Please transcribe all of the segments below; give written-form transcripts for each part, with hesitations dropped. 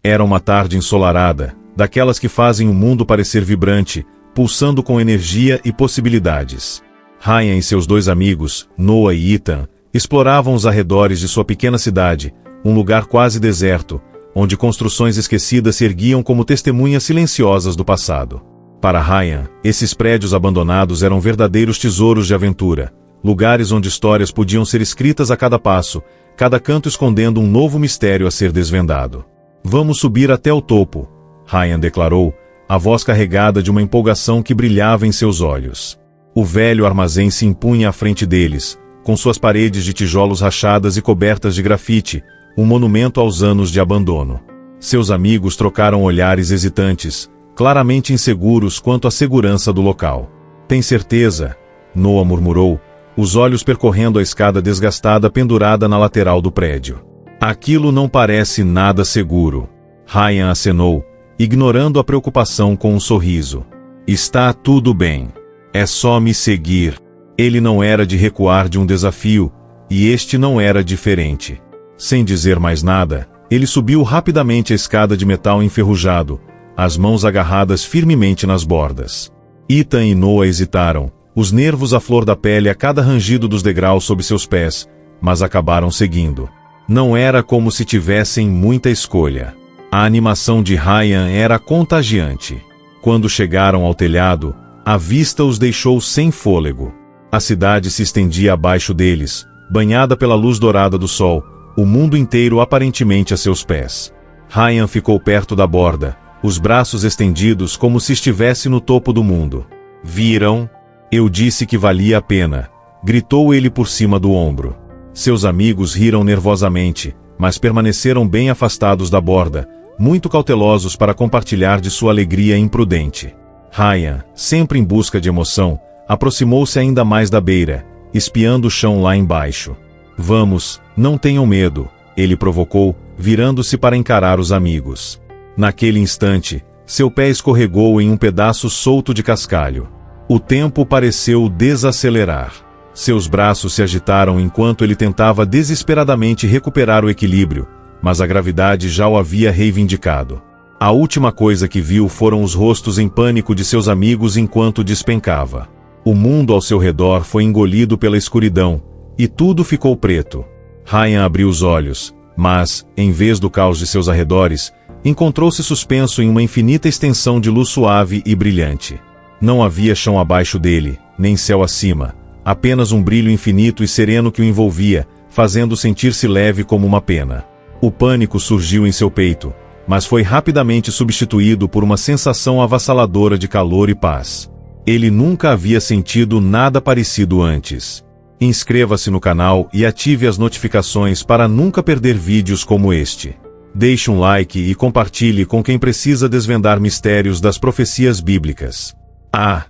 Era uma tarde ensolarada, daquelas que fazem o mundo parecer vibrante, pulsando com energia e possibilidades. Ryan e seus dois amigos, Noah e Ethan, exploravam os arredores de sua pequena cidade, um lugar quase deserto, onde construções esquecidas se erguiam como testemunhas silenciosas do passado. Para Ryan, esses prédios abandonados eram verdadeiros tesouros de aventura, lugares onde histórias podiam ser escritas a cada passo, cada canto escondendo um novo mistério a ser desvendado. "Vamos subir até o topo", Ryan declarou, a voz carregada de uma empolgação que brilhava em seus olhos. O velho armazém se impunha à frente deles, com suas paredes de tijolos rachadas e cobertas de grafite, um monumento aos anos de abandono. Seus amigos trocaram olhares hesitantes, claramente inseguros quanto à segurança do local. "Tem certeza?", Noah murmurou, os olhos percorrendo a escada desgastada pendurada na lateral do prédio. "Aquilo não parece nada seguro", Ryan acenou, ignorando a preocupação com um sorriso. "Está tudo bem. É só me seguir." Ele não era de recuar de um desafio, e este não era diferente. Sem dizer mais nada, ele subiu rapidamente a escada de metal enferrujado, as mãos agarradas firmemente nas bordas. Ethan e Noah hesitaram, os nervos à flor da pele a cada rangido dos degraus sob seus pés, mas acabaram seguindo. Não era como se tivessem muita escolha. A animação de Ryan era contagiante. Quando chegaram ao telhado, a vista os deixou sem fôlego. A cidade se estendia abaixo deles, banhada pela luz dourada do sol, o mundo inteiro aparentemente a seus pés. Ryan ficou perto da borda, os braços estendidos como se estivesse no topo do mundo. "Viram? Eu disse que valia a pena", gritou ele por cima do ombro. Seus amigos riram nervosamente, mas permaneceram bem afastados da borda, muito cautelosos para compartilhar de sua alegria imprudente. Ryan, sempre em busca de emoção, aproximou-se ainda mais da beira, espiando o chão lá embaixo. "Vamos, não tenham medo", ele provocou, virando-se para encarar os amigos. Naquele instante, seu pé escorregou em um pedaço solto de cascalho. O tempo pareceu desacelerar. Seus braços se agitaram enquanto ele tentava desesperadamente recuperar o equilíbrio, mas a gravidade já o havia reivindicado. A última coisa que viu foram os rostos em pânico de seus amigos enquanto despencava. O mundo ao seu redor foi engolido pela escuridão, e tudo ficou preto. Ryan abriu os olhos, mas, em vez do caos de seus arredores, encontrou-se suspenso em uma infinita extensão de luz suave e brilhante. Não havia chão abaixo dele, nem céu acima, apenas um brilho infinito e sereno que o envolvia, fazendo sentir-se leve como uma pena. O pânico surgiu em seu peito, mas foi rapidamente substituído por uma sensação avassaladora de calor e paz. Ele nunca havia sentido nada parecido antes. Inscreva-se no canal e ative as notificações para nunca perder vídeos como este. Deixe um like e compartilhe com quem precisa desvendar mistérios das profecias bíblicas.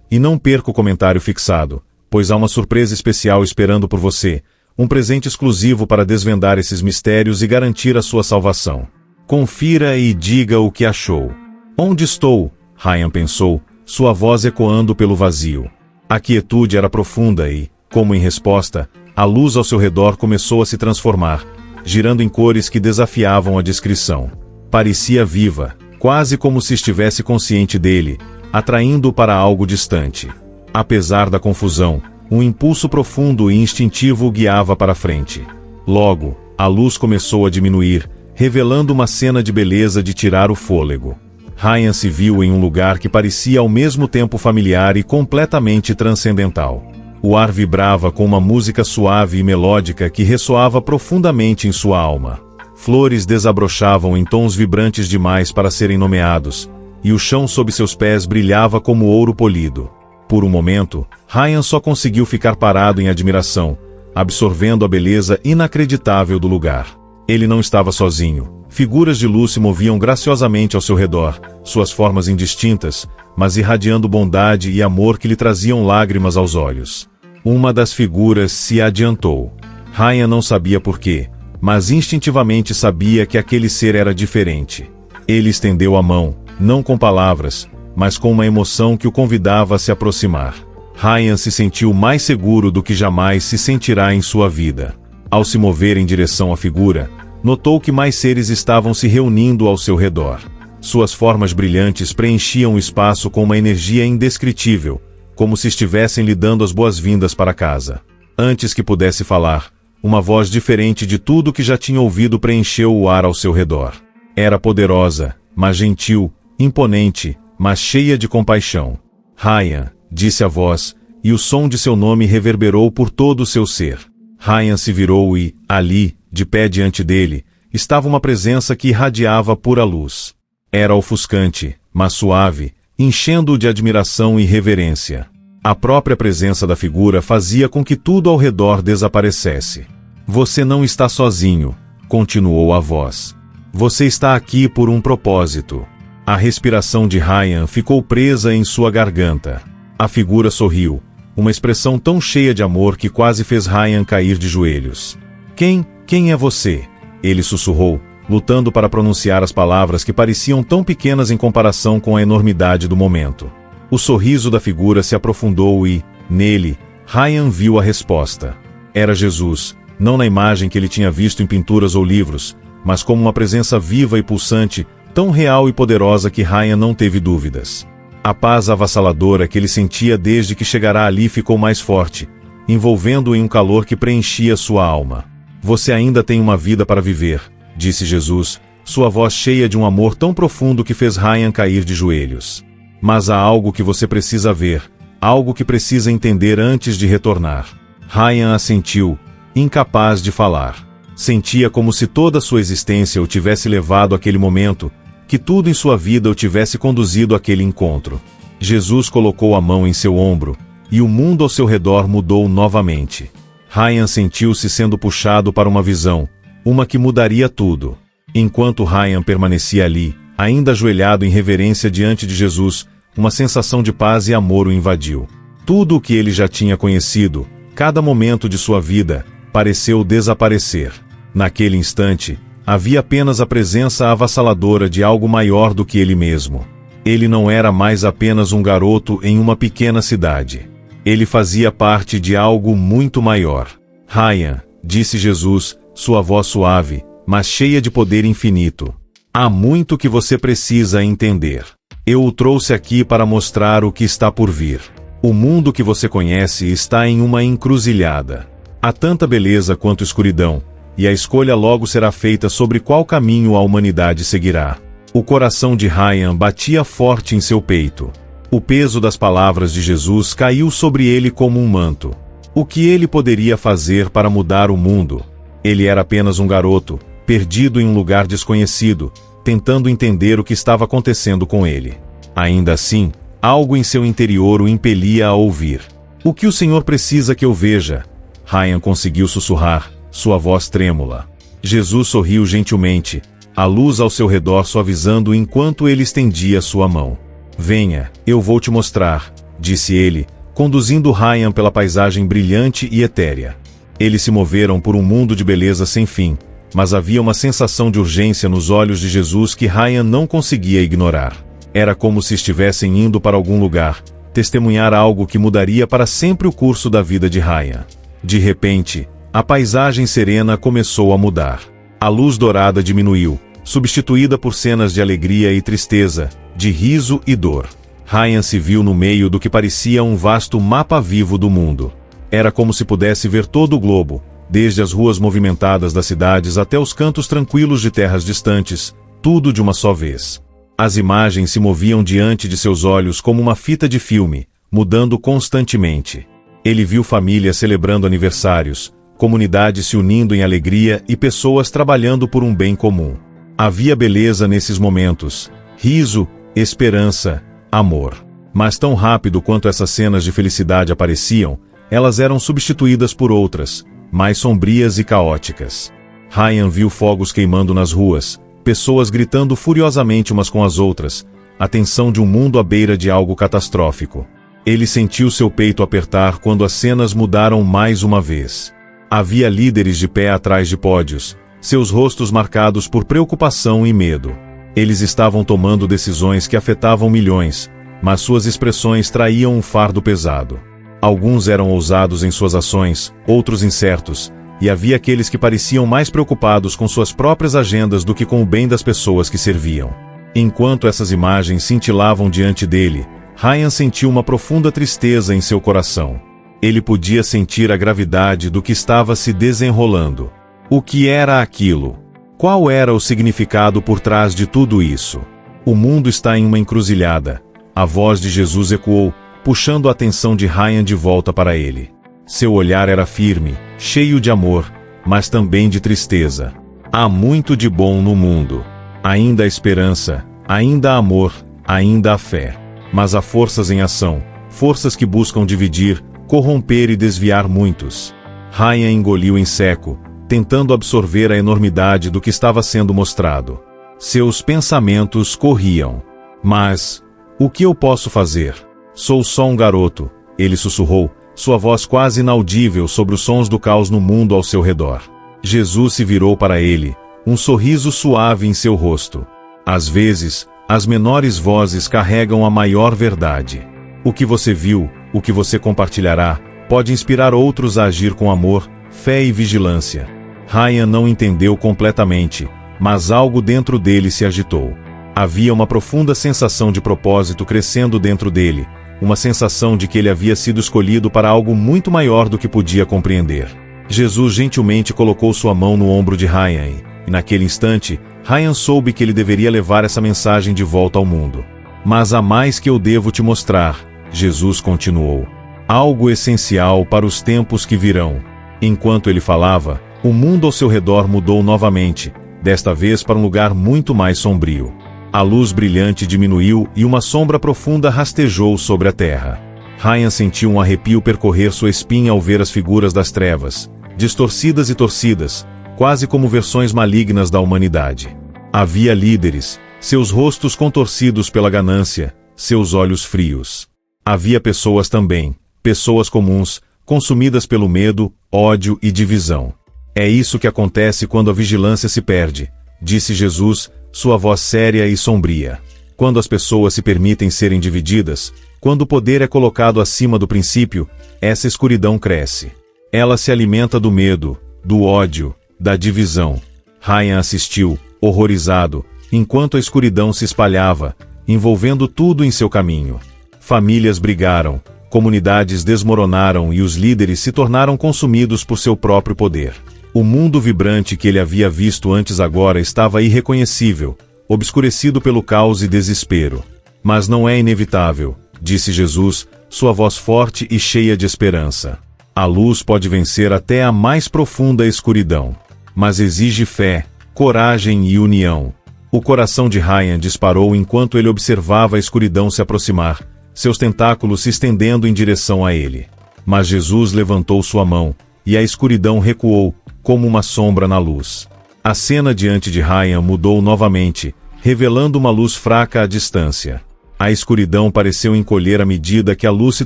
E não perca o comentário fixado, pois há uma surpresa especial esperando por você, um presente exclusivo para desvendar esses mistérios e garantir a sua salvação. Confira e diga o que achou. "Onde estou?", Ryan pensou, sua voz ecoando pelo vazio. A quietude era profunda e, como em resposta, a luz ao seu redor começou a se transformar, girando em cores que desafiavam a descrição. Parecia viva, quase como se estivesse consciente dele, atraindo-o para algo distante. Apesar da confusão, um impulso profundo e instintivo o guiava para frente. Logo, a luz começou a diminuir, revelando uma cena de beleza de tirar o fôlego. Ryan se viu em um lugar que parecia ao mesmo tempo familiar e completamente transcendental. O ar vibrava com uma música suave e melódica que ressoava profundamente em sua alma. Flores desabrochavam em tons vibrantes demais para serem nomeados, e o chão sob seus pés brilhava como ouro polido. Por um momento, Ryan só conseguiu ficar parado em admiração, absorvendo a beleza inacreditável do lugar. Ele não estava sozinho. Figuras de luz se moviam graciosamente ao seu redor, suas formas indistintas, mas irradiando bondade e amor que lhe traziam lágrimas aos olhos. Uma das figuras se adiantou. Ryan não sabia por quê, mas instintivamente sabia que aquele ser era diferente. Ele estendeu a mão, não com palavras, mas com uma emoção que o convidava a se aproximar. Ryan se sentiu mais seguro do que jamais se sentirá em sua vida. Ao se mover em direção à figura, notou que mais seres estavam se reunindo ao seu redor. Suas formas brilhantes preenchiam o espaço com uma energia indescritível, como se estivessem lhe dando as boas-vindas para casa. Antes que pudesse falar, uma voz diferente de tudo que já tinha ouvido preencheu o ar ao seu redor. Era poderosa, mas gentil, imponente, mas cheia de compaixão. Ryan, disse a voz, e o som de seu nome reverberou por todo o seu ser. Ryan se virou e, ali, de pé diante dele, estava uma presença que irradiava pura luz. Era ofuscante, mas suave, enchendo-o de admiração e reverência. A própria presença da figura fazia com que tudo ao redor desaparecesse. Você não está sozinho, continuou a voz. Você está aqui por um propósito. A respiração de Ryan ficou presa em sua garganta. A figura sorriu, uma expressão tão cheia de amor que quase fez Ryan cair de joelhos. Quem é você? Ele sussurrou, lutando para pronunciar as palavras que pareciam tão pequenas em comparação com a enormidade do momento. O sorriso da figura se aprofundou e, nele, Ryan viu a resposta. Era Jesus, não na imagem que ele tinha visto em pinturas ou livros, mas como uma presença viva e pulsante, tão real e poderosa que Ryan não teve dúvidas. A paz avassaladora que ele sentia desde que chegara ali ficou mais forte, envolvendo-o em um calor que preenchia sua alma. Você ainda tem uma vida para viver, disse Jesus, sua voz cheia de um amor tão profundo que fez Ryan cair de joelhos. Mas há algo que você precisa ver, algo que precisa entender antes de retornar. Ryan assentiu, incapaz de falar. Sentia como se toda sua existência o tivesse levado àquele momento, que tudo em sua vida o tivesse conduzido àquele encontro. Jesus colocou a mão em seu ombro, e o mundo ao seu redor mudou novamente. Ryan sentiu-se sendo puxado para uma visão, uma que mudaria tudo. Enquanto Ryan permanecia ali, ainda ajoelhado em reverência diante de Jesus, uma sensação de paz e amor o invadiu. Tudo o que ele já tinha conhecido, cada momento de sua vida, pareceu desaparecer. Naquele instante, havia apenas a presença avassaladora de algo maior do que ele mesmo. Ele não era mais apenas um garoto em uma pequena cidade. Ele fazia parte de algo muito maior. Ryan, disse Jesus, sua voz suave, mas cheia de poder infinito. Há muito que você precisa entender. Eu o trouxe aqui para mostrar o que está por vir. O mundo que você conhece está em uma encruzilhada. Há tanta beleza quanto escuridão, e a escolha logo será feita sobre qual caminho a humanidade seguirá. O coração de Ryan batia forte em seu peito. O peso das palavras de Jesus caiu sobre ele como um manto. O que ele poderia fazer para mudar o mundo? Ele era apenas um garoto, perdido em um lugar desconhecido, tentando entender o que estava acontecendo com ele. Ainda assim, algo em seu interior o impelia a ouvir. O que o Senhor precisa que eu veja? Ryan conseguiu sussurrar, sua voz trêmula. Jesus sorriu gentilmente, a luz ao seu redor suavizando enquanto ele estendia sua mão. Venha, eu vou te mostrar, disse ele, conduzindo Ryan pela paisagem brilhante e etérea. Eles se moveram por um mundo de beleza sem fim, mas havia uma sensação de urgência nos olhos de Jesus que Ryan não conseguia ignorar. Era como se estivessem indo para algum lugar, testemunhar algo que mudaria para sempre o curso da vida de Ryan. De repente, a paisagem serena começou a mudar. A luz dourada diminuiu, substituída por cenas de alegria e tristeza, de riso e dor. Ryan se viu no meio do que parecia um vasto mapa vivo do mundo. Era como se pudesse ver todo o globo, desde as ruas movimentadas das cidades até os cantos tranquilos de terras distantes, tudo de uma só vez. As imagens se moviam diante de seus olhos como uma fita de filme, mudando constantemente. Ele viu famílias celebrando aniversários, comunidades se unindo em alegria e pessoas trabalhando por um bem comum. Havia beleza nesses momentos, riso, esperança, amor. Mas tão rápido quanto essas cenas de felicidade apareciam, elas eram substituídas por outras, mais sombrias e caóticas. Ryan viu fogos queimando nas ruas, pessoas gritando furiosamente umas com as outras, a tensão de um mundo à beira de algo catastrófico. Ele sentiu seu peito apertar quando as cenas mudaram mais uma vez. Havia líderes de pé atrás de pódios, seus rostos marcados por preocupação e medo. Eles estavam tomando decisões que afetavam milhões, mas suas expressões traíam um fardo pesado. Alguns eram ousados em suas ações, outros incertos, e havia aqueles que pareciam mais preocupados com suas próprias agendas do que com o bem das pessoas que serviam. Enquanto essas imagens cintilavam diante dele, Ryan sentiu uma profunda tristeza em seu coração. Ele podia sentir a gravidade do que estava se desenrolando. O que era aquilo? Qual era o significado por trás de tudo isso? O mundo está em uma encruzilhada. A voz de Jesus ecoou, puxando a atenção de Ryan de volta para ele. Seu olhar era firme, cheio de amor, mas também de tristeza. Há muito de bom no mundo. Ainda há esperança, ainda há amor, ainda há fé. Mas há forças em ação, forças que buscam dividir, corromper e desviar muitos. Ryan engoliu em seco, tentando absorver a enormidade do que estava sendo mostrado. Seus pensamentos corriam. Mas, o que eu posso fazer? Sou só um garoto, ele sussurrou, sua voz quase inaudível sobre os sons do caos no mundo ao seu redor. Jesus se virou para ele, um sorriso suave em seu rosto. Às vezes, as menores vozes carregam a maior verdade. O que você viu, o que você compartilhará, pode inspirar outros a agir com amor, fé e vigilância. Ryan não entendeu completamente, mas algo dentro dele se agitou. Havia uma profunda sensação de propósito crescendo dentro dele, uma sensação de que ele havia sido escolhido para algo muito maior do que podia compreender. Jesus gentilmente colocou sua mão no ombro de Ryan e, naquele instante, Ryan soube que ele deveria levar essa mensagem de volta ao mundo. Mas há mais que eu devo te mostrar, Jesus continuou. Algo essencial para os tempos que virão. Enquanto ele falava, o mundo ao seu redor mudou novamente, desta vez para um lugar muito mais sombrio. A luz brilhante diminuiu e uma sombra profunda rastejou sobre a terra. Ryan sentiu um arrepio percorrer sua espinha ao ver as figuras das trevas, distorcidas e torcidas, quase como versões malignas da humanidade. Havia líderes, seus rostos contorcidos pela ganância, seus olhos frios. Havia pessoas também, pessoas comuns, consumidas pelo medo, ódio e divisão. É isso que acontece quando a vigilância se perde, disse Jesus, sua voz séria e sombria. Quando as pessoas se permitem serem divididas, quando o poder é colocado acima do princípio, essa escuridão cresce. Ela se alimenta do medo, do ódio, da divisão. Ryan assistiu, horrorizado, enquanto a escuridão se espalhava, envolvendo tudo em seu caminho. Famílias brigaram, comunidades desmoronaram e os líderes se tornaram consumidos por seu próprio poder. O mundo vibrante que ele havia visto antes agora estava irreconhecível, obscurecido pelo caos e desespero. Mas não é inevitável, disse Jesus, sua voz forte e cheia de esperança. A luz pode vencer até a mais profunda escuridão. Mas exige fé, coragem e união. O coração de Ryan disparou enquanto ele observava a escuridão se aproximar, seus tentáculos se estendendo em direção a ele. Mas Jesus levantou sua mão, e a escuridão recuou, como uma sombra na luz. A cena diante de Ryan mudou novamente, revelando uma luz fraca à distância. A escuridão pareceu encolher à medida que a luz se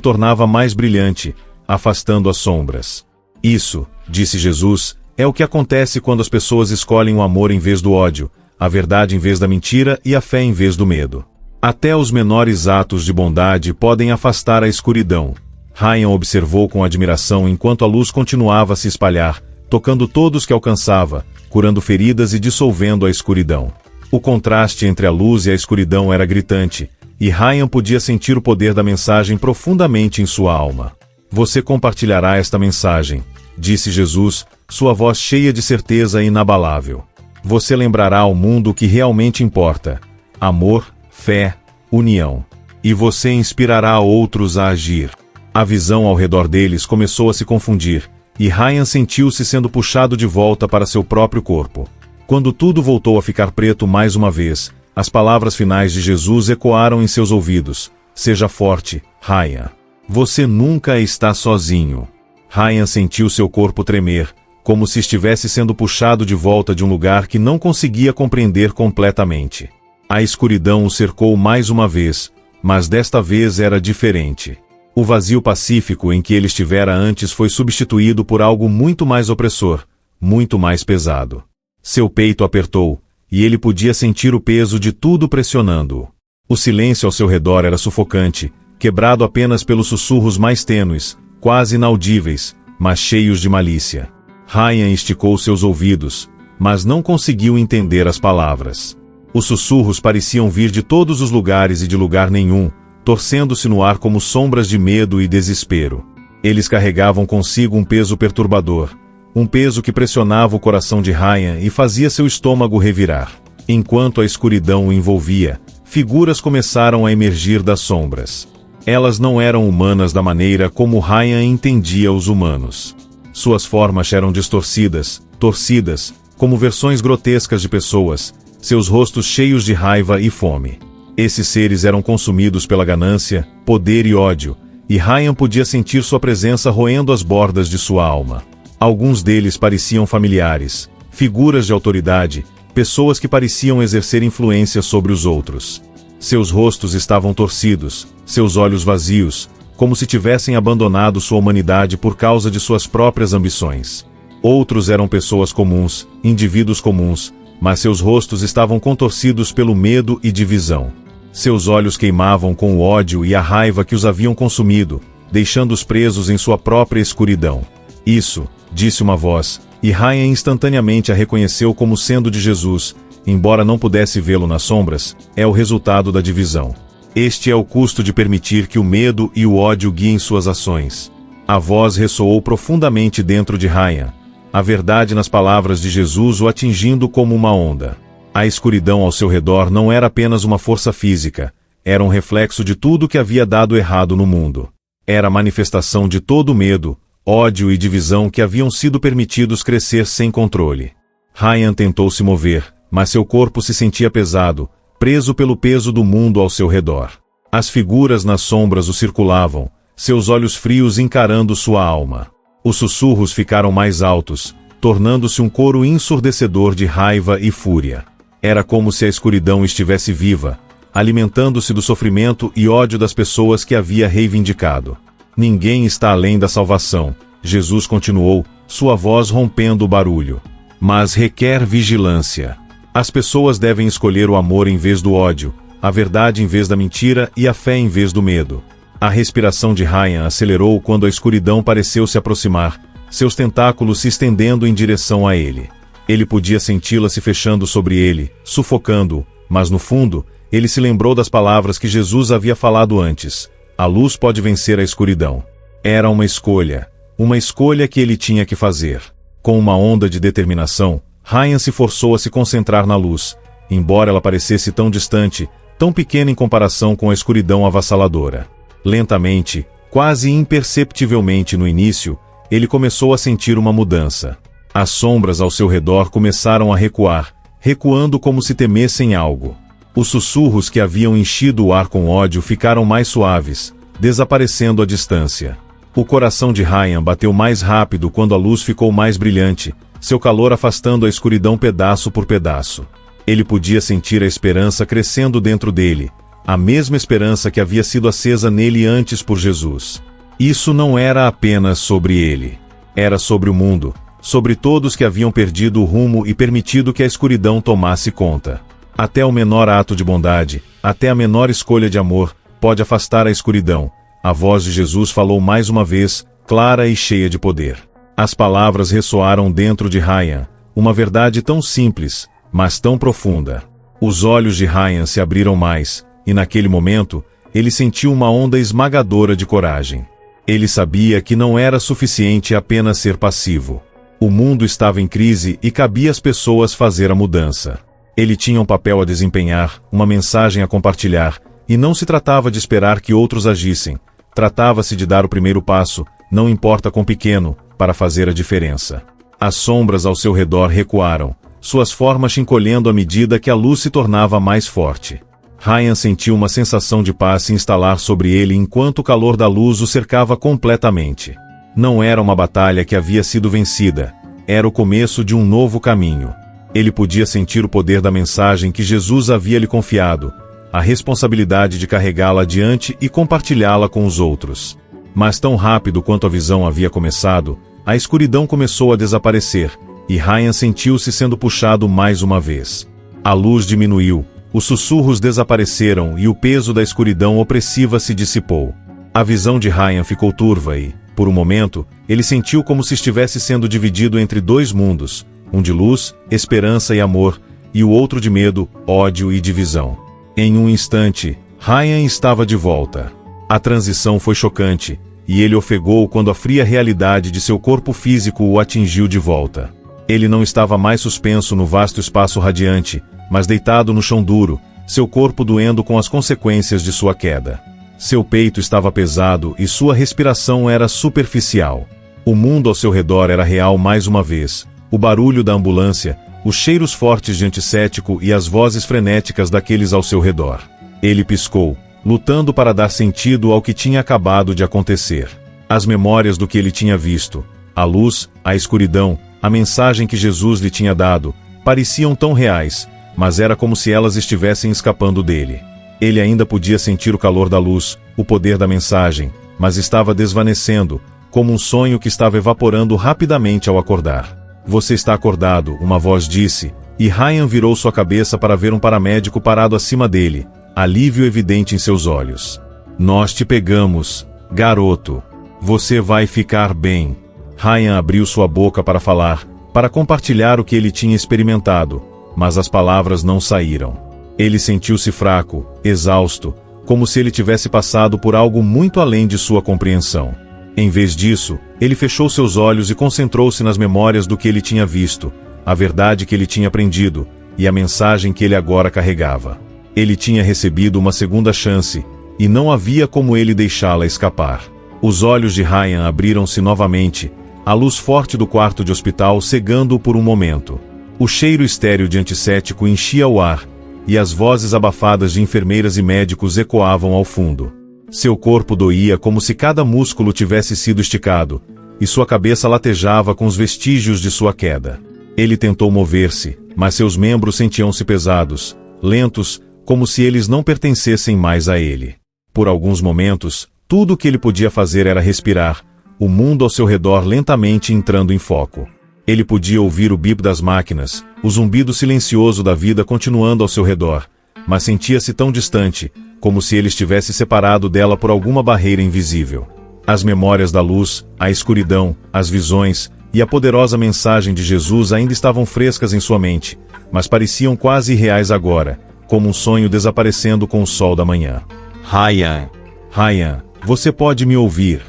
tornava mais brilhante, afastando as sombras. Isso, disse Jesus, é o que acontece quando as pessoas escolhem o amor em vez do ódio, a verdade em vez da mentira e a fé em vez do medo. Até os menores atos de bondade podem afastar a escuridão. Ryan observou com admiração enquanto a luz continuava a se espalhar, tocando todos que alcançava, curando feridas e dissolvendo a escuridão. O contraste entre a luz e a escuridão era gritante, e Ryan podia sentir o poder da mensagem profundamente em sua alma. Você compartilhará esta mensagem, disse Jesus, sua voz cheia de certeza inabalável. Você lembrará ao mundo o que realmente importa: amor, fé, união. E você inspirará outros a agir. A visão ao redor deles começou a se confundir, e Ryan sentiu-se sendo puxado de volta para seu próprio corpo. Quando tudo voltou a ficar preto mais uma vez, as palavras finais de Jesus ecoaram em seus ouvidos: seja forte, Ryan. Você nunca está sozinho. Ryan sentiu seu corpo tremer, como se estivesse sendo puxado de volta de um lugar que não conseguia compreender completamente. A escuridão o cercou mais uma vez, mas desta vez era diferente. O vazio pacífico em que ele estivera antes foi substituído por algo muito mais opressor, muito mais pesado. Seu peito apertou, e ele podia sentir o peso de tudo pressionando-o. O silêncio ao seu redor era sufocante, quebrado apenas pelos sussurros mais tênues, quase inaudíveis, mas cheios de malícia. Ryan esticou seus ouvidos, mas não conseguiu entender as palavras. Os sussurros pareciam vir de todos os lugares e de lugar nenhum, torcendo-se no ar como sombras de medo e desespero. Eles carregavam consigo um peso perturbador, um peso que pressionava o coração de Ryan e fazia seu estômago revirar. Enquanto a escuridão o envolvia, figuras começaram a emergir das sombras. Elas não eram humanas da maneira como Ryan entendia os humanos. Suas formas eram distorcidas, torcidas, como versões grotescas de pessoas, seus rostos cheios de raiva e fome. Esses seres eram consumidos pela ganância, poder e ódio, e Ryan podia sentir sua presença roendo as bordas de sua alma. Alguns deles pareciam familiares, figuras de autoridade, pessoas que pareciam exercer influência sobre os outros. Seus rostos estavam torcidos, seus olhos vazios, como se tivessem abandonado sua humanidade por causa de suas próprias ambições. Outros eram pessoas comuns, indivíduos comuns, mas seus rostos estavam contorcidos pelo medo e divisão. Seus olhos queimavam com o ódio e a raiva que os haviam consumido, deixando-os presos em sua própria escuridão. Isso, disse uma voz, e Ryan instantaneamente a reconheceu como sendo de Jesus, embora não pudesse vê-lo nas sombras, é o resultado da divisão. Este é o custo de permitir que o medo e o ódio guiem suas ações. A voz ressoou profundamente dentro de Ryan, a verdade nas palavras de Jesus o atingindo como uma onda. A escuridão ao seu redor não era apenas uma força física, era um reflexo de tudo que havia dado errado no mundo. Era a manifestação de todo o medo, ódio e divisão que haviam sido permitidos crescer sem controle. Ryan tentou se mover, mas seu corpo se sentia pesado, preso pelo peso do mundo ao seu redor. As figuras nas sombras o circulavam, seus olhos frios encarando sua alma. Os sussurros ficaram mais altos, tornando-se um coro ensurdecedor de raiva e fúria. Era como se a escuridão estivesse viva, alimentando-se do sofrimento e ódio das pessoas que havia reivindicado. Ninguém está além da salvação, Jesus continuou, sua voz rompendo o barulho. Mas requer vigilância. As pessoas devem escolher o amor em vez do ódio, a verdade em vez da mentira e a fé em vez do medo. A respiração de Ryan acelerou quando a escuridão pareceu se aproximar, seus tentáculos se estendendo em direção a ele. Ele podia senti-la se fechando sobre ele, sufocando-o, mas no fundo, ele se lembrou das palavras que Jesus havia falado antes. A luz pode vencer a escuridão. Era uma escolha que ele tinha que fazer. Com uma onda de determinação, Ryan se forçou a se concentrar na luz, embora ela parecesse tão distante, tão pequena em comparação com a escuridão avassaladora. Lentamente, quase imperceptivelmente no início, ele começou a sentir uma mudança. As sombras ao seu redor começaram a recuar, recuando como se temessem algo. Os sussurros que haviam enchido o ar com ódio ficaram mais suaves, desaparecendo à distância. O coração de Ryan bateu mais rápido quando a luz ficou mais brilhante, seu calor afastando a escuridão pedaço por pedaço. Ele podia sentir a esperança crescendo dentro dele, a mesma esperança que havia sido acesa nele antes por Jesus. Isso não era apenas sobre ele. Era sobre o mundo, sobre todos que haviam perdido o rumo e permitido que a escuridão tomasse conta. Até o menor ato de bondade, até a menor escolha de amor, pode afastar a escuridão. A voz de Jesus falou mais uma vez, clara e cheia de poder. As palavras ressoaram dentro de Ryan, uma verdade tão simples, mas tão profunda. Os olhos de Ryan se abriram mais, e naquele momento, ele sentiu uma onda esmagadora de coragem. Ele sabia que não era suficiente apenas ser passivo. O mundo estava em crise e cabia às pessoas fazer a mudança. Ele tinha um papel a desempenhar, uma mensagem a compartilhar, e não se tratava de esperar que outros agissem. Tratava-se de dar o primeiro passo, não importa quão pequeno, para fazer a diferença. As sombras ao seu redor recuaram, suas formas se encolhendo à medida que a luz se tornava mais forte. Ryan sentiu uma sensação de paz se instalar sobre ele enquanto o calor da luz o cercava completamente. Não era uma batalha que havia sido vencida, era o começo de um novo caminho. Ele podia sentir o poder da mensagem que Jesus havia lhe confiado, a responsabilidade de carregá-la adiante e compartilhá-la com os outros. Mas tão rápido quanto a visão havia começado, a escuridão começou a desaparecer, e Ryan sentiu-se sendo puxado mais uma vez. A luz diminuiu, os sussurros desapareceram e o peso da escuridão opressiva se dissipou. A visão de Ryan ficou turva e, Por um momento, ele sentiu como se estivesse sendo dividido entre dois mundos, um de luz, esperança e amor, e o outro de medo, ódio e divisão. Em um instante, Ryan estava de volta. A transição foi chocante, e ele ofegou quando a fria realidade de seu corpo físico o atingiu de volta. Ele não estava mais suspenso no vasto espaço radiante, mas deitado no chão duro, seu corpo doendo com as consequências de sua queda. Seu peito estava pesado e sua respiração era superficial. O mundo ao seu redor era real mais uma vez. O barulho da ambulância, os cheiros fortes de antisséptico e as vozes frenéticas daqueles ao seu redor. Ele piscou, lutando para dar sentido ao que tinha acabado de acontecer. As memórias do que ele tinha visto, a luz, a escuridão, a mensagem que Jesus lhe tinha dado, pareciam tão reais, mas era como se elas estivessem escapando dele. Ele ainda podia sentir o calor da luz, o poder da mensagem, mas estava desvanecendo, como um sonho que estava evaporando rapidamente ao acordar. "Você está acordado", uma voz disse, e Ryan virou sua cabeça para ver um paramédico parado acima dele, alívio evidente em seus olhos. "Nós te pegamos, garoto. Você vai ficar bem." Ryan abriu sua boca para falar, para compartilhar o que ele tinha experimentado, mas as palavras não saíram. Ele sentiu-se fraco, exausto, como se ele tivesse passado por algo muito além de sua compreensão. Em vez disso, ele fechou seus olhos e concentrou-se nas memórias do que ele tinha visto, a verdade que ele tinha aprendido, e a mensagem que ele agora carregava. Ele tinha recebido uma segunda chance, e não havia como ele deixá-la escapar. Os olhos de Ryan abriram-se novamente, a luz forte do quarto de hospital cegando-o por um momento. O cheiro estéril de antisséptico enchia o ar, e as vozes abafadas de enfermeiras e médicos ecoavam ao fundo. Seu corpo doía como se cada músculo tivesse sido esticado, e sua cabeça latejava com os vestígios de sua queda. Ele tentou mover-se, mas seus membros sentiam-se pesados, lentos, como se eles não pertencessem mais a ele. Por alguns momentos, tudo o que ele podia fazer era respirar, o mundo ao seu redor lentamente entrando em foco. Ele podia ouvir o bip das máquinas, o zumbido silencioso da vida continuando ao seu redor, mas sentia-se tão distante, como se ele estivesse separado dela por alguma barreira invisível. As memórias da luz, a escuridão, as visões e a poderosa mensagem de Jesus ainda estavam frescas em sua mente, mas pareciam quase irreais agora, como um sonho desaparecendo com o sol da manhã. Ryan, você pode me ouvir?"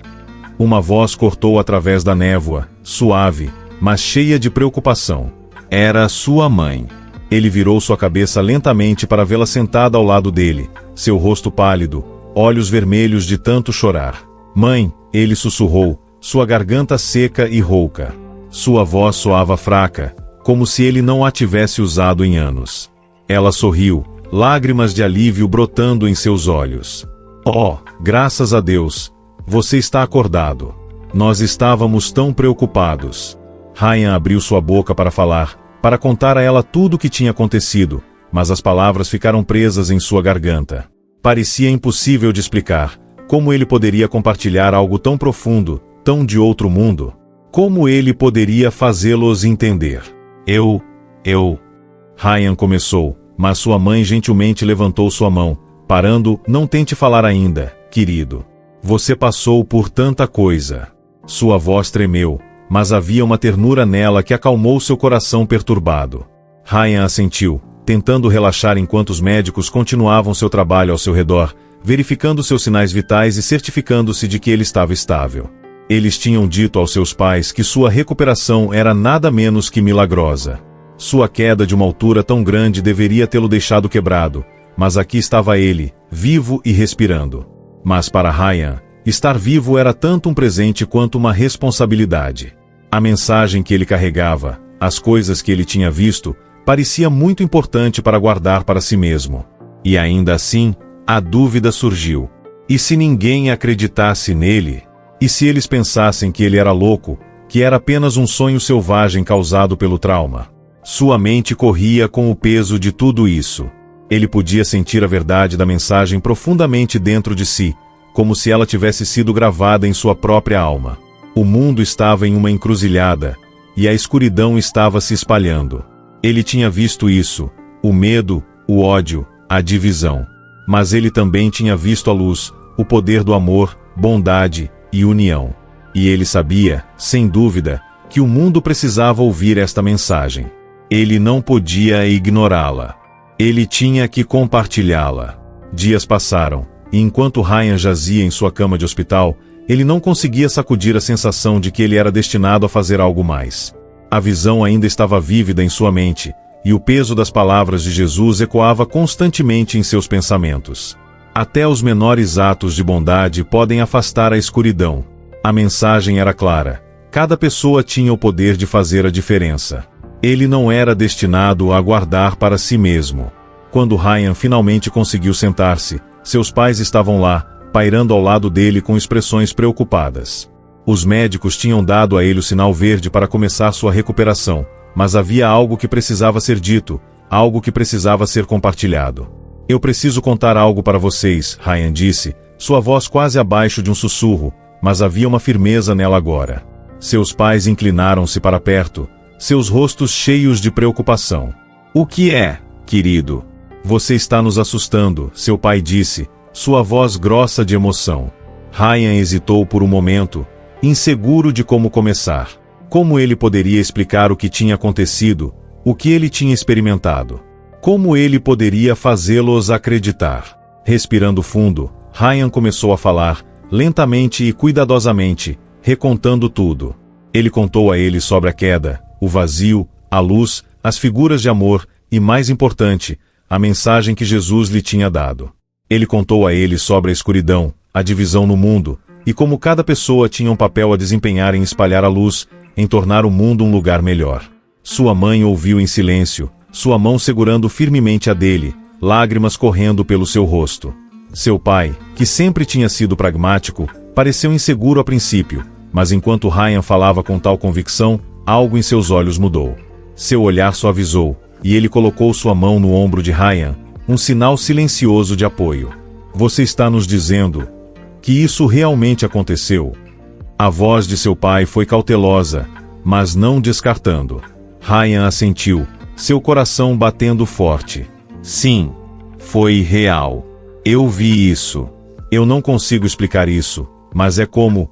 Uma voz cortou através da névoa, suave, mas cheia de preocupação. Era sua mãe. Ele virou sua cabeça lentamente para vê-la sentada ao lado dele, seu rosto pálido, olhos vermelhos de tanto chorar. "Mãe", ele sussurrou, sua garganta seca e rouca. Sua voz soava fraca, como se ele não a tivesse usado em anos. Ela sorriu, lágrimas de alívio brotando em seus olhos. "Oh, graças a Deus, você está acordado. Nós estávamos tão preocupados." Ryan abriu sua boca para falar, para contar a ela tudo o que tinha acontecido, mas as palavras ficaram presas em sua garganta. Parecia impossível de explicar. Como ele poderia compartilhar algo tão profundo, tão de outro mundo? Como ele poderia fazê-los entender? Eu... Ryan começou, mas sua mãe gentilmente levantou sua mão, parando. "Não tente falar ainda, querido. Você passou por tanta coisa." Sua voz tremeu, mas havia uma ternura nela que acalmou seu coração perturbado. Ryan assentiu, tentando relaxar enquanto os médicos continuavam seu trabalho ao seu redor, verificando seus sinais vitais e certificando-se de que ele estava estável. Eles tinham dito aos seus pais que sua recuperação era nada menos que milagrosa. Sua queda de uma altura tão grande deveria tê-lo deixado quebrado, mas aqui estava ele, vivo e respirando. Mas para Ryan, estar vivo era tanto um presente quanto uma responsabilidade. A mensagem que ele carregava, as coisas que ele tinha visto, parecia muito importante para guardar para si mesmo. E ainda assim, a dúvida surgiu. E se ninguém acreditasse nele? E se eles pensassem que ele era louco, que era apenas um sonho selvagem causado pelo trauma? Sua mente corria com o peso de tudo isso. Ele podia sentir a verdade da mensagem profundamente dentro de si, como se ela tivesse sido gravada em sua própria alma. O mundo estava em uma encruzilhada, e a escuridão estava se espalhando. Ele tinha visto isso, o medo, o ódio, a divisão. Mas ele também tinha visto a luz, o poder do amor, bondade e união. E ele sabia, sem dúvida, que o mundo precisava ouvir esta mensagem. Ele não podia ignorá-la. Ele tinha que compartilhá-la. Dias passaram, e enquanto Ryan jazia em sua cama de hospital, ele não conseguia sacudir a sensação de que ele era destinado a fazer algo mais. A visão ainda estava vívida em sua mente, e o peso das palavras de Jesus ecoava constantemente em seus pensamentos. Até os menores atos de bondade podem afastar a escuridão. A mensagem era clara. Cada pessoa tinha o poder de fazer a diferença. Ele não era destinado a guardar para si mesmo. Quando Ryan finalmente conseguiu sentar-se, seus pais estavam lá, pairando ao lado dele com expressões preocupadas. Os médicos tinham dado a ele o sinal verde para começar sua recuperação, mas havia algo que precisava ser dito, algo que precisava ser compartilhado. Eu preciso contar algo para vocês, Ryan disse, sua voz quase abaixo de um sussurro, mas havia uma firmeza nela agora. Seus pais inclinaram-se para perto, seus rostos cheios de preocupação. O que é, querido? Você está nos assustando, seu pai disse, sua voz grossa de emoção. Ryan hesitou por um momento, inseguro de como começar. Como ele poderia explicar o que tinha acontecido, o que ele tinha experimentado? Como ele poderia fazê-los acreditar? Respirando fundo, Ryan começou a falar, lentamente e cuidadosamente, recontando tudo. Ele contou a eles sobre a queda, o vazio, a luz, as figuras de amor e, mais importante, a mensagem que Jesus lhe tinha dado. Ele contou a eles sobre a escuridão, a divisão no mundo, e como cada pessoa tinha um papel a desempenhar em espalhar a luz, em tornar o mundo um lugar melhor. Sua mãe ouviu em silêncio, sua mão segurando firmemente a dele, lágrimas correndo pelo seu rosto. Seu pai, que sempre tinha sido pragmático, pareceu inseguro a princípio, mas enquanto Ryan falava com tal convicção, algo em seus olhos mudou. Seu olhar suavizou, e ele colocou sua mão no ombro de Ryan, um sinal silencioso de apoio. Você está nos dizendo que isso realmente aconteceu? A voz de seu pai foi cautelosa, mas não descartando. Ryan assentiu, seu coração batendo forte. Sim, foi real. Eu vi isso. Eu não consigo explicar isso, mas é como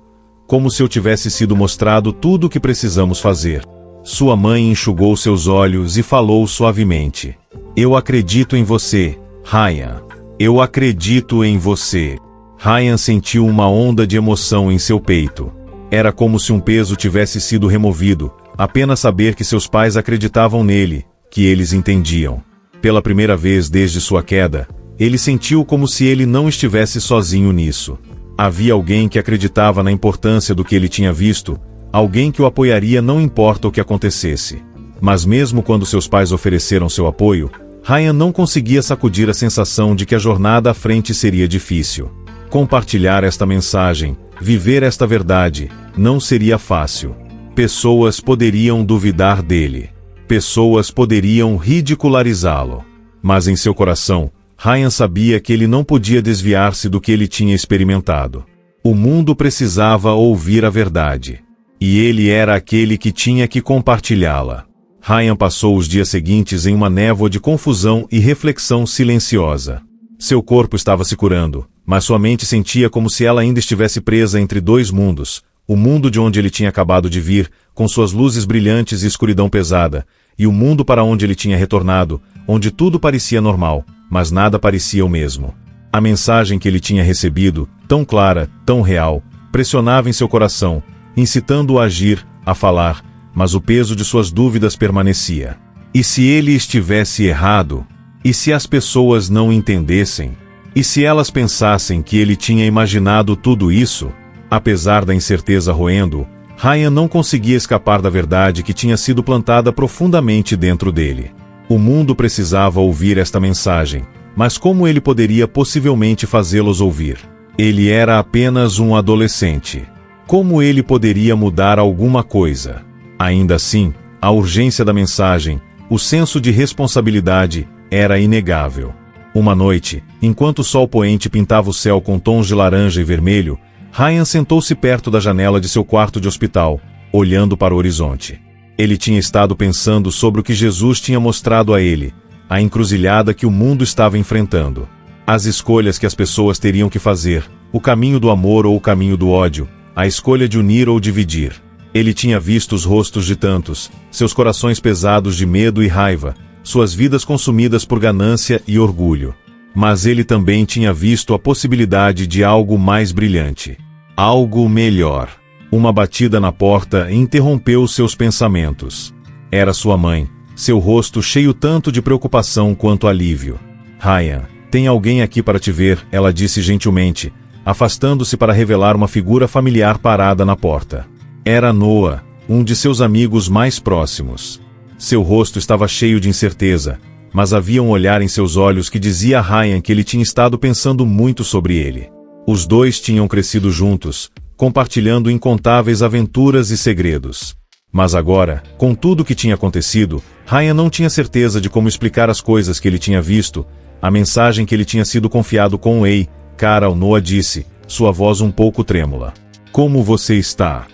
se eu tivesse sido mostrado tudo o que precisamos fazer. Sua mãe enxugou seus olhos e falou suavemente. Eu acredito em você, Ryan. Eu acredito em você. Ryan sentiu uma onda de emoção em seu peito. Era como se um peso tivesse sido removido, apenas saber que seus pais acreditavam nele, que eles entendiam. Pela primeira vez desde sua queda, ele sentiu como se ele não estivesse sozinho nisso. Havia alguém que acreditava na importância do que ele tinha visto, alguém que o apoiaria não importa o que acontecesse. Mas mesmo quando seus pais ofereceram seu apoio, Ryan não conseguia sacudir a sensação de que a jornada à frente seria difícil. Compartilhar esta mensagem, viver esta verdade, não seria fácil. Pessoas poderiam duvidar dele. Pessoas poderiam ridicularizá-lo. Mas em seu coração, Ryan sabia que ele não podia desviar-se do que ele tinha experimentado. O mundo precisava ouvir a verdade. E ele era aquele que tinha que compartilhá-la. Ryan passou os dias seguintes em uma névoa de confusão e reflexão silenciosa. Seu corpo estava se curando, mas sua mente sentia como se ela ainda estivesse presa entre dois mundos, o mundo de onde ele tinha acabado de vir, com suas luzes brilhantes e escuridão pesada, e o mundo para onde ele tinha retornado, onde tudo parecia normal, mas nada parecia o mesmo. A mensagem que ele tinha recebido, tão clara, tão real, pressionava em seu coração, incitando-o a agir, a falar, mas o peso de suas dúvidas permanecia. E se ele estivesse errado? E se as pessoas não entendessem? E se elas pensassem que ele tinha imaginado tudo isso? Apesar da incerteza roendo, Ryan não conseguia escapar da verdade que tinha sido plantada profundamente dentro dele. O mundo precisava ouvir esta mensagem, mas como ele poderia possivelmente fazê-los ouvir? Ele era apenas um adolescente. Como ele poderia mudar alguma coisa? Ainda assim, a urgência da mensagem, o senso de responsabilidade, era inegável. Uma noite, enquanto o sol poente pintava o céu com tons de laranja e vermelho, Ryan sentou-se perto da janela de seu quarto de hospital, olhando para o horizonte. Ele tinha estado pensando sobre o que Jesus tinha mostrado a ele, a encruzilhada que o mundo estava enfrentando. As escolhas que as pessoas teriam que fazer, o caminho do amor ou o caminho do ódio, a escolha de unir ou dividir. Ele tinha visto os rostos de tantos, seus corações pesados de medo e raiva, suas vidas consumidas por ganância e orgulho. Mas ele também tinha visto a possibilidade de algo mais brilhante. Algo melhor. Uma batida na porta interrompeu seus pensamentos. Era sua mãe, seu rosto cheio tanto de preocupação quanto alívio. Ryan, tem alguém aqui para te ver, ela disse gentilmente, afastando-se para revelar uma figura familiar parada na porta. Era Noah, um de seus amigos mais próximos. Seu rosto estava cheio de incerteza, mas havia um olhar em seus olhos que dizia a Ryan que ele tinha estado pensando muito sobre ele. Os dois tinham crescido juntos, compartilhando incontáveis aventuras e segredos. Mas agora, com tudo o que tinha acontecido, Ryan não tinha certeza de como explicar as coisas que ele tinha visto, a mensagem que ele tinha sido confiado com Ei, Carol, Noah disse, sua voz um pouco trêmula. Como você está?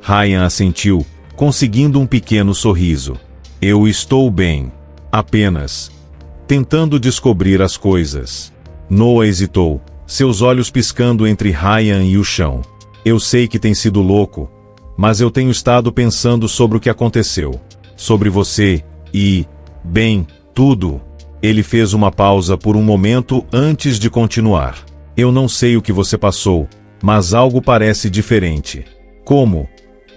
Ryan assentiu, conseguindo um pequeno sorriso. Eu estou bem. Apenas tentando descobrir as coisas. Noah hesitou, seus olhos piscando entre Ryan e o chão. Eu sei que tem sido louco, mas eu tenho estado pensando sobre o que aconteceu. Sobre você e, bem, tudo. Ele fez uma pausa por um momento antes de continuar. Eu não sei o que você passou, mas algo parece diferente. Como?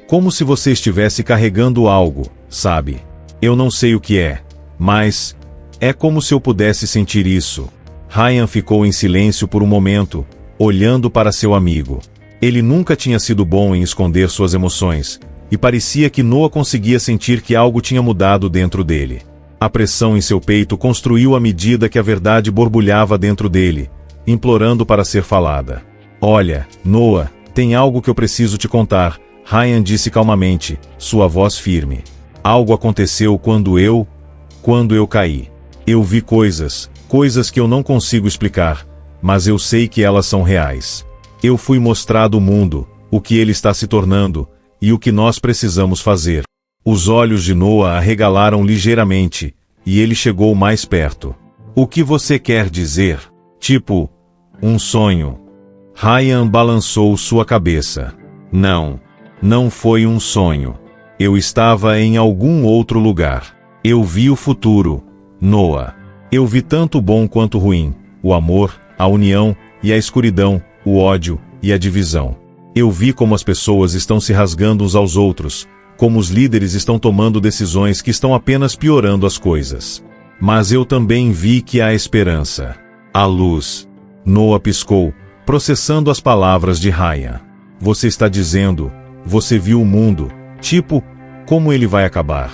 Como se você estivesse carregando algo, sabe? Eu não sei o que é, mas é como se eu pudesse sentir isso. Ryan ficou em silêncio por um momento, olhando para seu amigo. Ele nunca tinha sido bom em esconder suas emoções, e parecia que Noah conseguia sentir que algo tinha mudado dentro dele. A pressão em seu peito construiu à medida que a verdade borbulhava dentro dele, implorando para ser falada. Olha, Noah, tem algo que eu preciso te contar, Ryan disse calmamente, sua voz firme. Algo aconteceu quando eu caí. Eu vi coisas que eu não consigo explicar, mas eu sei que elas são reais. Eu fui mostrado o mundo, o que ele está se tornando, e o que nós precisamos fazer. Os olhos de Noah arregalaram ligeiramente, e ele chegou mais perto. O que você quer dizer? Tipo, um sonho. Ryan balançou sua cabeça. Não foi um sonho. Eu estava em algum outro lugar. Eu vi o futuro, Noah. Eu vi tanto bom quanto ruim, o amor, a união e a escuridão, o ódio e a divisão. Eu vi como as pessoas estão se rasgando uns aos outros, como os líderes estão tomando decisões que estão apenas piorando as coisas. Mas eu também vi que há esperança. A luz. Noah piscou, processando as palavras de Ryan. Você está dizendo, você viu o mundo, tipo, como ele vai acabar?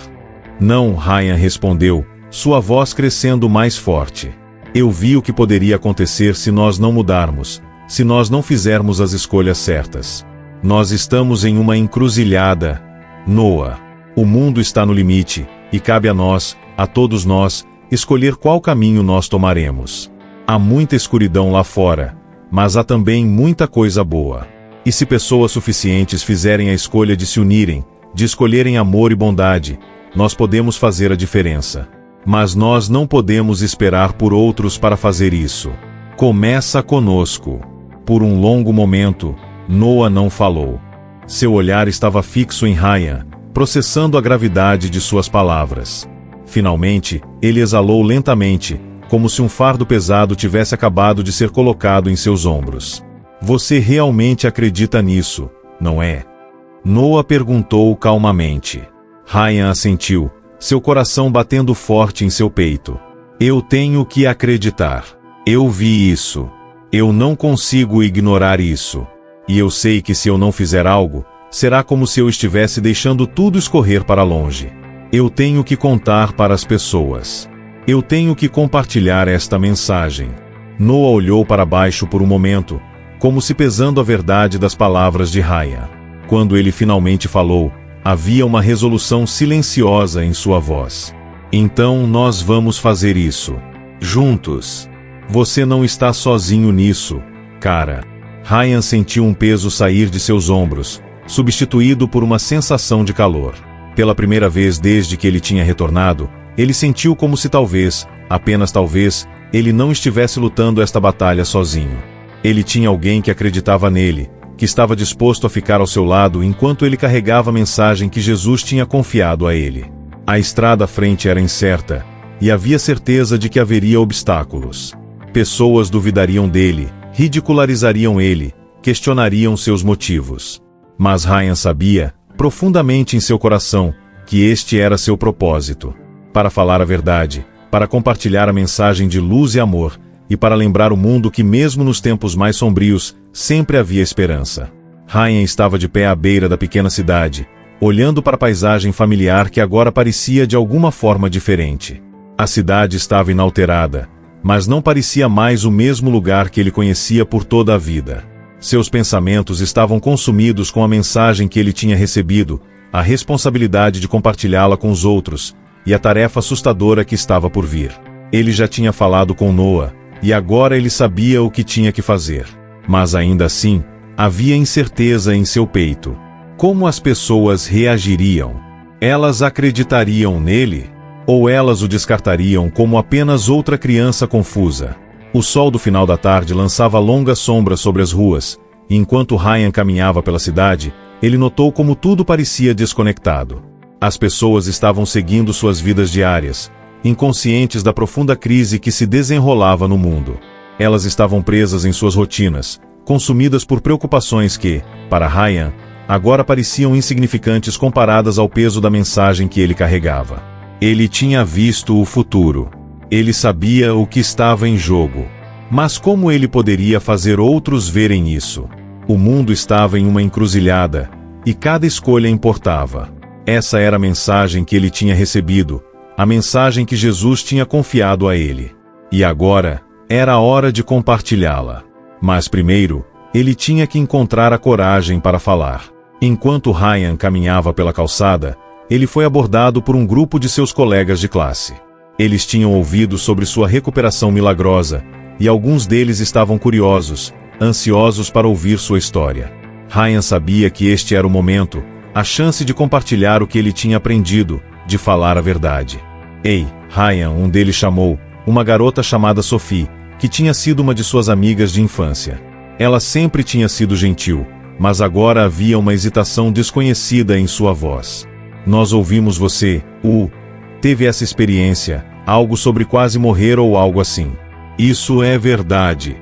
Não, Ryan respondeu, sua voz crescendo mais forte. Eu vi o que poderia acontecer se nós não mudarmos, se nós não fizermos as escolhas certas. Nós estamos em uma encruzilhada, Noah. O mundo está no limite, e cabe a nós, a todos nós, escolher qual caminho nós tomaremos. Há muita escuridão lá fora, mas há também muita coisa boa. E se pessoas suficientes fizerem a escolha de se unirem, de escolherem amor e bondade, nós podemos fazer a diferença. Mas nós não podemos esperar por outros para fazer isso. Começa conosco. Por um longo momento, Noah não falou. Seu olhar estava fixo em Ryan, processando a gravidade de suas palavras. Finalmente, ele exalou lentamente, como se um fardo pesado tivesse acabado de ser colocado em seus ombros. Você realmente acredita nisso, não é? Noah perguntou calmamente. Ryan assentiu, seu coração batendo forte em seu peito. Eu tenho que acreditar. Eu vi isso. Eu não consigo ignorar isso. E eu sei que se eu não fizer algo, será como se eu estivesse deixando tudo escorrer para longe. Eu tenho que contar para as pessoas. Eu tenho que compartilhar esta mensagem. Noah olhou para baixo por um momento, como se pesando a verdade das palavras de Ryan. Quando ele finalmente falou, havia uma resolução silenciosa em sua voz. Então nós vamos fazer isso. Juntos. Você não está sozinho nisso, cara. Ryan sentiu um peso sair de seus ombros, substituído por uma sensação de calor. Pela primeira vez desde que ele tinha retornado, ele sentiu como se talvez, apenas talvez, ele não estivesse lutando esta batalha sozinho. Ele tinha alguém que acreditava nele, que estava disposto a ficar ao seu lado enquanto ele carregava a mensagem que Jesus tinha confiado a ele. A estrada à frente era incerta, e havia certeza de que haveria obstáculos. Pessoas duvidariam dele, ridicularizariam ele, questionariam seus motivos. Mas Ryan sabia, profundamente em seu coração, que este era seu propósito. Para falar a verdade, para compartilhar a mensagem de luz e amor, e para lembrar o mundo que mesmo nos tempos mais sombrios, sempre havia esperança. Ryan estava de pé à beira da pequena cidade, olhando para a paisagem familiar que agora parecia de alguma forma diferente. A cidade estava inalterada, mas não parecia mais o mesmo lugar que ele conhecia por toda a vida. Seus pensamentos estavam consumidos com a mensagem que ele tinha recebido, a responsabilidade de compartilhá-la com os outros, e a tarefa assustadora que estava por vir. Ele já tinha falado com Noah, e agora ele sabia o que tinha que fazer. Mas ainda assim, havia incerteza em seu peito. Como as pessoas reagiriam? Elas acreditariam nele? Ou elas o descartariam como apenas outra criança confusa? O sol do final da tarde lançava longas sombras sobre as ruas, e enquanto Ryan caminhava pela cidade, ele notou como tudo parecia desconectado. As pessoas estavam seguindo suas vidas diárias, inconscientes da profunda crise que se desenrolava no mundo. Elas estavam presas em suas rotinas, consumidas por preocupações que, para Ryan, agora pareciam insignificantes comparadas ao peso da mensagem que ele carregava. Ele tinha visto o futuro. Ele sabia o que estava em jogo. Mas como ele poderia fazer outros verem isso? O mundo estava em uma encruzilhada, e cada escolha importava. Essa era a mensagem que ele tinha recebido, a mensagem que Jesus tinha confiado a ele. E agora, era a hora de compartilhá-la. Mas primeiro, ele tinha que encontrar a coragem para falar. Enquanto Ryan caminhava pela calçada, ele foi abordado por um grupo de seus colegas de classe. Eles tinham ouvido sobre sua recuperação milagrosa, e alguns deles estavam curiosos, ansiosos para ouvir sua história. Ryan sabia que este era o momento, a chance de compartilhar o que ele tinha aprendido, de falar a verdade. Ei, Ryan, um deles chamou, uma garota chamada Sophie, que tinha sido uma de suas amigas de infância. Ela sempre tinha sido gentil, mas agora havia uma hesitação desconhecida em sua voz. Nós ouvimos você, teve essa experiência, algo sobre quase morrer ou algo assim. Isso é verdade.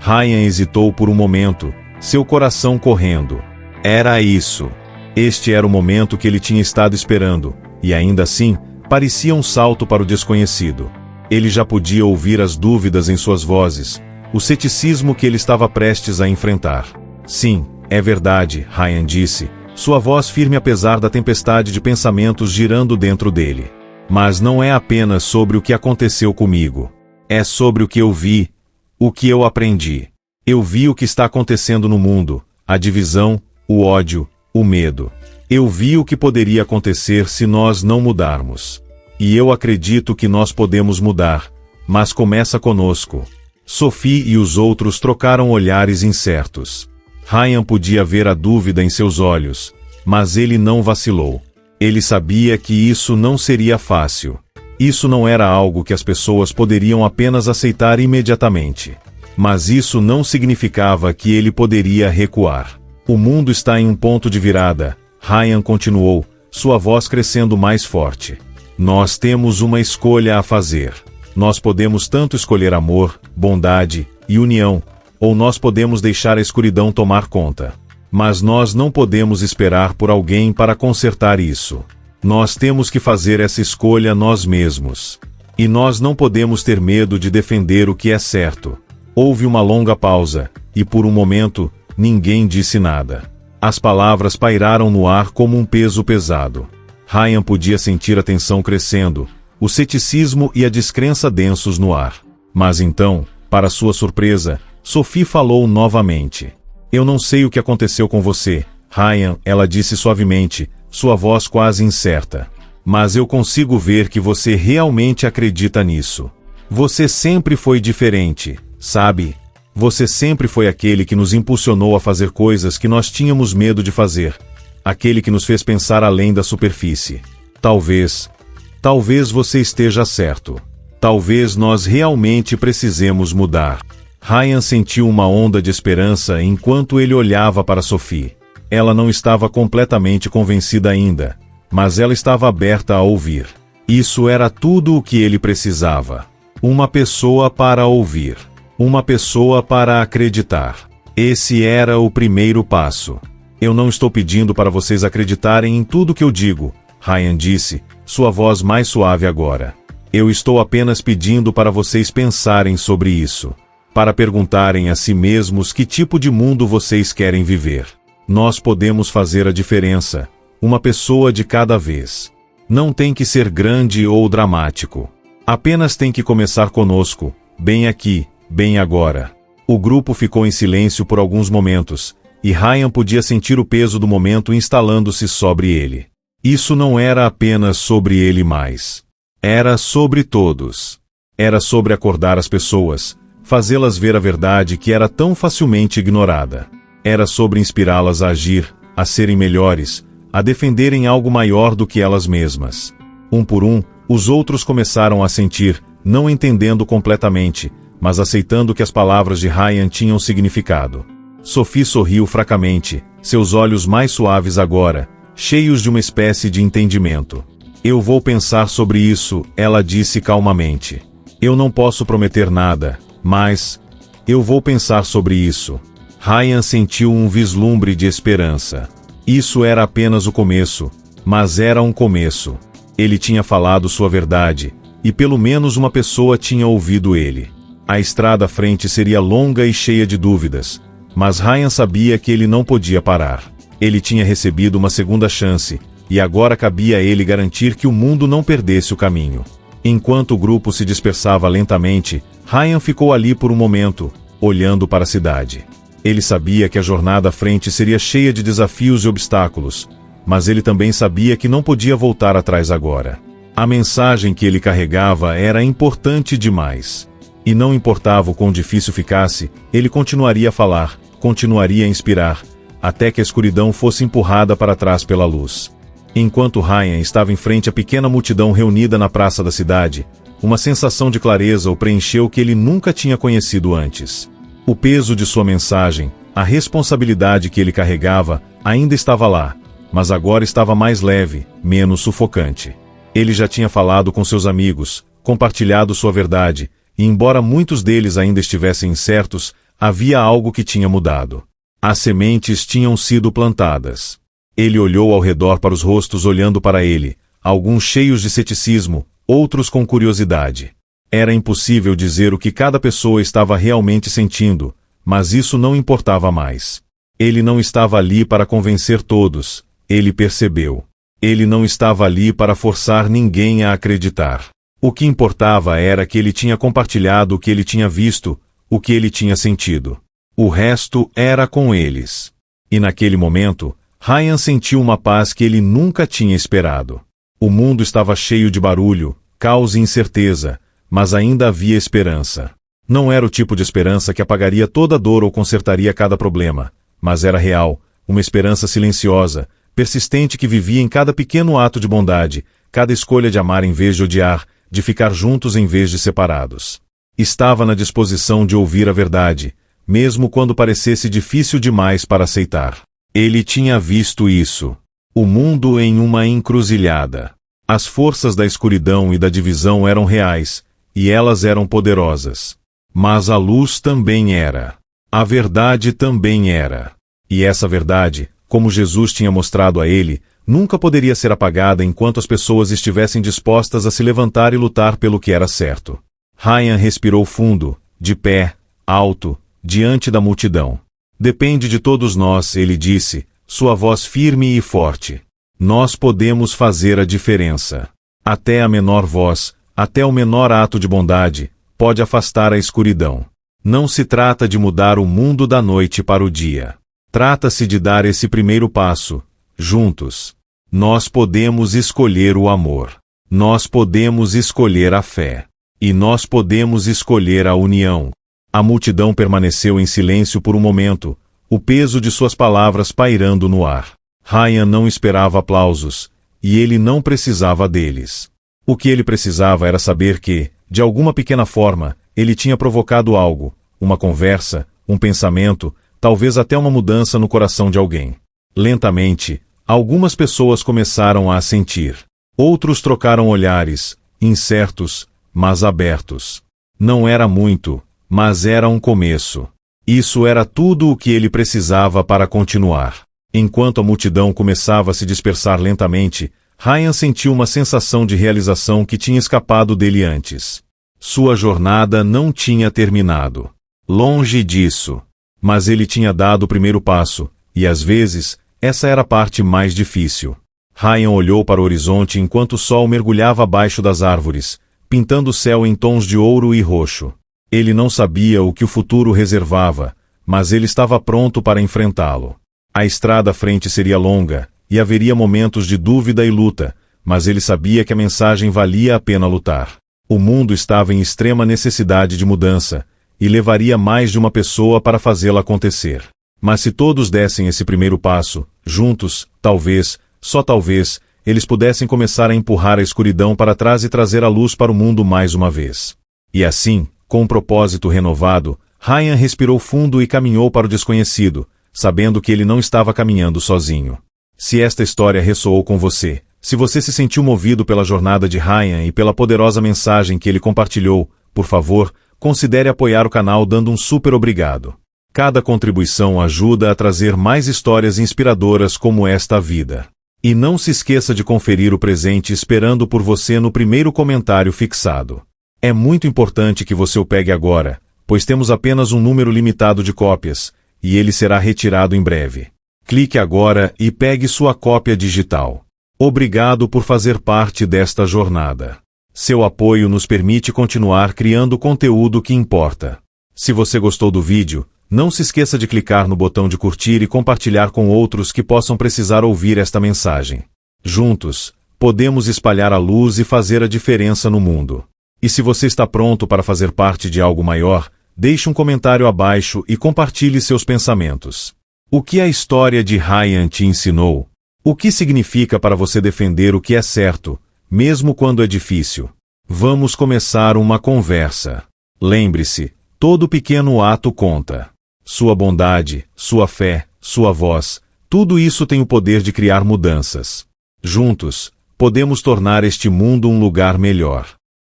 Ryan hesitou por um momento, seu coração correndo. Era isso. Este era o momento que ele tinha estado esperando, e ainda assim, parecia um salto para o desconhecido. Ele já podia ouvir as dúvidas em suas vozes, o ceticismo que ele estava prestes a enfrentar. Sim, é verdade, Ryan disse, sua voz firme apesar da tempestade de pensamentos girando dentro dele. Mas não é apenas sobre o que aconteceu comigo. É sobre o que eu vi, o que eu aprendi. Eu vi o que está acontecendo no mundo, a divisão, o ódio, o medo. Eu vi o que poderia acontecer se nós não mudarmos. E eu acredito que nós podemos mudar, mas começa conosco. Sophie e os outros trocaram olhares incertos. Ryan podia ver a dúvida em seus olhos, mas ele não vacilou. Ele sabia que isso não seria fácil. Isso não era algo que as pessoas poderiam apenas aceitar imediatamente. Mas isso não significava que ele poderia recuar. O mundo está em um ponto de virada, Ryan continuou, sua voz crescendo mais forte. Nós temos uma escolha a fazer. Nós podemos tanto escolher amor, bondade e união, ou nós podemos deixar a escuridão tomar conta. Mas nós não podemos esperar por alguém para consertar isso. Nós temos que fazer essa escolha nós mesmos. E nós não podemos ter medo de defender o que é certo. Houve uma longa pausa, e por um momento, ninguém disse nada. As palavras pairaram no ar como um peso pesado. Ryan podia sentir a tensão crescendo, o ceticismo e a descrença densos no ar. Mas então, para sua surpresa, Sophie falou novamente. Eu não sei o que aconteceu com você, Ryan, ela disse suavemente, sua voz quase incerta. Mas eu consigo ver que você realmente acredita nisso. Você sempre foi diferente, sabe? Você sempre foi aquele que nos impulsionou a fazer coisas que nós tínhamos medo de fazer. Aquele que nos fez pensar além da superfície. Talvez você esteja certo. Talvez nós realmente precisemos mudar. Ryan sentiu uma onda de esperança enquanto ele olhava para Sophie. Ela não estava completamente convencida ainda, mas ela estava aberta a ouvir. Isso era tudo o que ele precisava. Uma pessoa para ouvir. Uma pessoa para acreditar. Esse era o primeiro passo. Eu não estou pedindo para vocês acreditarem em tudo que eu digo, Ryan disse, sua voz mais suave agora. Eu estou apenas pedindo para vocês pensarem sobre isso. Para perguntarem a si mesmos que tipo de mundo vocês querem viver. Nós podemos fazer a diferença, uma pessoa de cada vez. Não tem que ser grande ou dramático. Apenas tem que começar conosco, bem aqui, bem agora. O grupo ficou em silêncio por alguns momentos, e Ryan podia sentir o peso do momento instalando-se sobre ele. Isso não era apenas sobre ele mais. Era sobre todos. Era sobre acordar as pessoas, fazê-las ver a verdade que era tão facilmente ignorada. Era sobre inspirá-las a agir, a serem melhores, a defenderem algo maior do que elas mesmas. Um por um, os outros começaram a sentir, não entendendo completamente, mas aceitando que as palavras de Ryan tinham significado. Sophie sorriu fracamente, seus olhos mais suaves agora, cheios de uma espécie de entendimento. Eu vou pensar sobre isso, ela disse calmamente. Eu não posso prometer nada, mas eu vou pensar sobre isso. Ryan sentiu um vislumbre de esperança. Isso era apenas o começo, mas era um começo. Ele tinha falado sua verdade, e pelo menos uma pessoa tinha ouvido ele. A estrada à frente seria longa e cheia de dúvidas, mas Ryan sabia que ele não podia parar. Ele tinha recebido uma segunda chance, e agora cabia a ele garantir que o mundo não perdesse o caminho. Enquanto o grupo se dispersava lentamente, Ryan ficou ali por um momento, olhando para a cidade. Ele sabia que a jornada à frente seria cheia de desafios e obstáculos, mas ele também sabia que não podia voltar atrás agora. A mensagem que ele carregava era importante demais. E não importava o quão difícil ficasse, ele continuaria a falar, continuaria a inspirar, até que a escuridão fosse empurrada para trás pela luz. Enquanto Ryan estava em frente à pequena multidão reunida na praça da cidade, uma sensação de clareza o preencheu que ele nunca tinha conhecido antes. O peso de sua mensagem, a responsabilidade que ele carregava, ainda estava lá, mas agora estava mais leve, menos sufocante. Ele já tinha falado com seus amigos, compartilhado sua verdade, e embora muitos deles ainda estivessem incertos, havia algo que tinha mudado. As sementes tinham sido plantadas. Ele olhou ao redor para os rostos olhando para ele, alguns cheios de ceticismo, outros com curiosidade. Era impossível dizer o que cada pessoa estava realmente sentindo, mas isso não importava mais. Ele não estava ali para convencer todos, ele percebeu. Ele não estava ali para forçar ninguém a acreditar. O que importava era que ele tinha compartilhado o que ele tinha visto, o que ele tinha sentido. O resto era com eles. E naquele momento, Ryan sentiu uma paz que ele nunca tinha esperado. O mundo estava cheio de barulho, caos e incerteza, mas ainda havia esperança. Não era o tipo de esperança que apagaria toda dor ou consertaria cada problema, mas era real, uma esperança silenciosa, persistente que vivia em cada pequeno ato de bondade, cada escolha de amar em vez de odiar, de ficar juntos em vez de separados. Estava na disposição de ouvir a verdade, mesmo quando parecesse difícil demais para aceitar. Ele tinha visto isso. O mundo em uma encruzilhada. As forças da escuridão e da divisão eram reais, e elas eram poderosas. Mas a luz também era. A verdade também era. E essa verdade, como Jesus tinha mostrado a ele, nunca poderia ser apagada enquanto as pessoas estivessem dispostas a se levantar e lutar pelo que era certo. Ryan respirou fundo, de pé, alto, diante da multidão. Depende de todos nós, ele disse, sua voz firme e forte. Nós podemos fazer a diferença. Até a menor voz, até o menor ato de bondade, pode afastar a escuridão. Não se trata de mudar o mundo da noite para o dia. Trata-se de dar esse primeiro passo, juntos. Nós podemos escolher o amor. Nós podemos escolher a fé. E nós podemos escolher a união. A multidão permaneceu em silêncio por um momento, o peso de suas palavras pairando no ar. Ryan não esperava aplausos, e ele não precisava deles. O que ele precisava era saber que, de alguma pequena forma, ele tinha provocado algo, uma conversa, um pensamento, talvez até uma mudança no coração de alguém. Lentamente, algumas pessoas começaram a assentir. Outros trocaram olhares, incertos, mas abertos. Não era muito, mas era um começo. Isso era tudo o que ele precisava para continuar. Enquanto a multidão começava a se dispersar lentamente, Ryan sentiu uma sensação de realização que tinha escapado dele antes. Sua jornada não tinha terminado. Longe disso. Mas ele tinha dado o primeiro passo, e às vezes, essa era a parte mais difícil. Ryan olhou para o horizonte enquanto o sol mergulhava abaixo das árvores, pintando o céu em tons de ouro e roxo. Ele não sabia o que o futuro reservava, mas ele estava pronto para enfrentá-lo. A estrada à frente seria longa, e haveria momentos de dúvida e luta, mas ele sabia que a mensagem valia a pena lutar. O mundo estava em extrema necessidade de mudança, e levaria mais de uma pessoa para fazê-la acontecer. Mas se todos dessem esse primeiro passo, juntos, talvez, só talvez, eles pudessem começar a empurrar a escuridão para trás e trazer a luz para o mundo mais uma vez. E assim, com um propósito renovado, Ryan respirou fundo e caminhou para o desconhecido, sabendo que ele não estava caminhando sozinho. Se esta história ressoou com você, se você se sentiu movido pela jornada de Ryan e pela poderosa mensagem que ele compartilhou, por favor, considere apoiar o canal dando um super obrigado. Cada contribuição ajuda a trazer mais histórias inspiradoras como esta à vida. E não se esqueça de conferir o presente esperando por você no primeiro comentário fixado. É muito importante que você o pegue agora, pois temos apenas um número limitado de cópias, e ele será retirado em breve. Clique agora e pegue sua cópia digital. Obrigado por fazer parte desta jornada. Seu apoio nos permite continuar criando conteúdo que importa. Se você gostou do vídeo, não se esqueça de clicar no botão de curtir e compartilhar com outros que possam precisar ouvir esta mensagem. Juntos, podemos espalhar a luz e fazer a diferença no mundo. E se você está pronto para fazer parte de algo maior, deixe um comentário abaixo e compartilhe seus pensamentos. O que a história de Ryan te ensinou? O que significa para você defender o que é certo, mesmo quando é difícil? Vamos começar uma conversa. Lembre-se, todo pequeno ato conta. Sua bondade, sua fé, sua voz, tudo isso tem o poder de criar mudanças. Juntos, podemos tornar este mundo um lugar melhor.